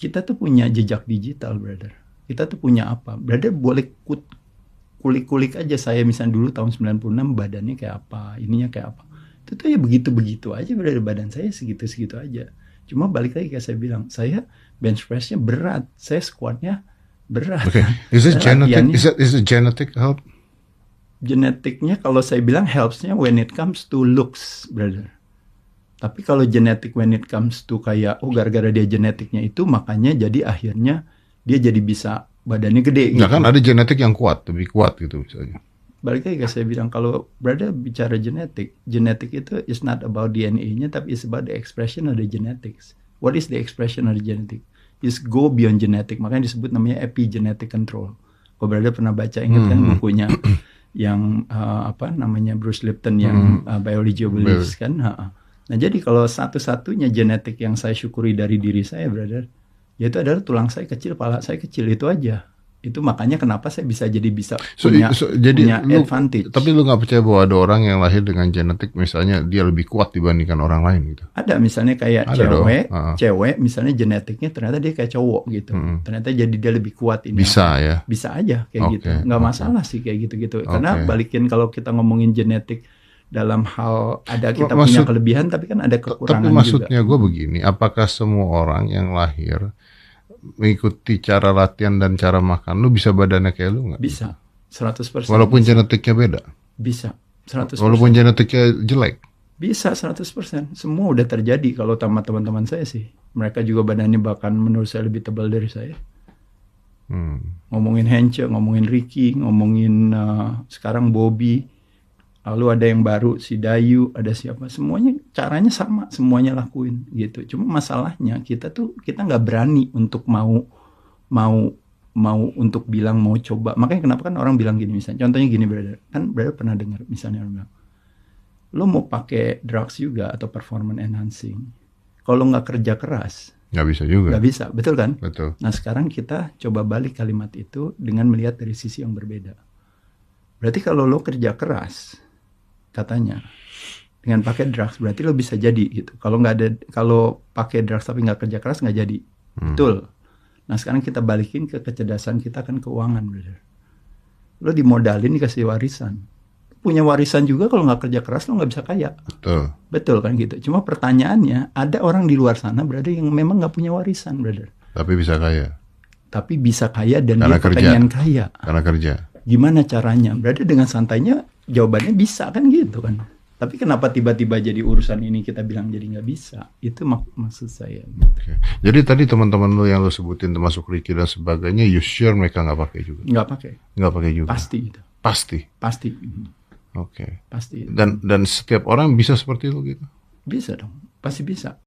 kita tuh punya jejak digital, brother. Kita tuh punya apa? Brother boleh kulik-kulik aja saya misalnya dulu tahun 96 badannya kayak apa, ininya kayak apa. Itu tuh ya begitu-begitu aja, brother. Badan saya segitu-segitu aja. Cuma balik lagi kayak saya bilang, saya bench press-nya berat, saya squat-nya berat. Okay. Is it genetic? Latihannya- Is it genetic help? Genetiknya kalau saya bilang helps-nya when it comes to looks, brother. Tapi kalau genetik when it comes to kayak, oh gara-gara dia genetiknya itu, makanya jadi akhirnya dia jadi bisa badannya gede gitu. Nah kan ada genetik yang kuat, lebih kuat gitu misalnya. Balik lagi saya bilang, kalau brother bicara genetik itu is not about DNA-nya, tapi is about the expression of the genetics. What is the expression of the genetic? Is go beyond genetic, makanya disebut namanya epigenetic control. Kalau brother pernah baca, ingat kan bukunya yang apa namanya Bruce Lipton yang Biology of Beliefs kan? Nah jadi kalau satu-satunya genetik yang saya syukuri dari diri saya, brother, yaitu adalah tulang saya kecil, pala saya kecil, itu aja. Itu makanya kenapa saya bisa punya advantage. Tapi lu nggak percaya bahwa ada orang yang lahir dengan genetik misalnya dia lebih kuat dibandingkan orang lain gitu? Ada misalnya kayak cewek misalnya genetiknya ternyata dia kayak cowok gitu. Ternyata jadi dia lebih kuat ini. Bisa ya? Bisa aja kayak gitu. Nggak masalah sih kayak gitu-gitu. Karena balikin kalau kita ngomongin genetik dalam hal kita punya kelebihan tapi kan ada kekurangan juga. Tapi maksudnya gue begini, apakah semua orang yang lahir mengikuti cara latihan dan cara makan, lu bisa badannya kayak lu nggak? Bisa, 100%. Walaupun genetiknya beda? Bisa, 100%. Walaupun genetiknya jelek? Bisa, 100%. Semua udah terjadi kalau sama teman-teman saya sih. Mereka juga badannya bahkan menurut saya lebih tebal dari saya. Ngomongin Hence, ngomongin Ricky, ngomongin sekarang Bobby. Lalu ada yang baru, si Dayu, ada siapa. Semuanya caranya sama, semuanya lakuin gitu. Cuma masalahnya kita nggak berani untuk mau untuk bilang mau coba. Makanya kenapa kan orang bilang gini misalnya. Contohnya gini, brother. Kan brother pernah dengar misalnya orang bilang, lo mau pakai drugs juga atau performance enhancing. Kalau nggak kerja keras, nggak bisa juga. Nggak bisa, betul kan? Betul. Nah sekarang kita coba balik kalimat itu dengan melihat dari sisi yang berbeda. Berarti kalau lo kerja keras, katanya dengan pakai drugs berarti lo bisa jadi gitu. Kalau pakai drugs tapi nggak kerja keras nggak jadi. Betul. Nah sekarang kita balikin ke kecerdasan kita kan keuangan, brother. Lo dimodalin dikasih warisan. Punya warisan juga kalau nggak kerja keras lo nggak bisa kaya. Betul kan gitu. Cuma pertanyaannya ada orang di luar sana, brother, yang memang nggak punya warisan, brother. Tapi bisa kaya. Tapi bisa kaya dan karena dia pengen kaya. Karena kerja. Gimana caranya? Brother, dengan santainya jawabannya bisa kan gitu kan. Tapi kenapa tiba-tiba jadi urusan ini kita bilang jadi nggak bisa? Itu maksud saya. Okay. Jadi tadi teman-teman lo yang lo sebutin termasuk Ricky dan sebagainya, you sure mereka nggak pakai juga? Nggak pakai. Nggak pakai juga? Pasti itu. Pasti? Oke. Pasti. Dan setiap orang bisa seperti itu gitu? Bisa dong. Pasti bisa.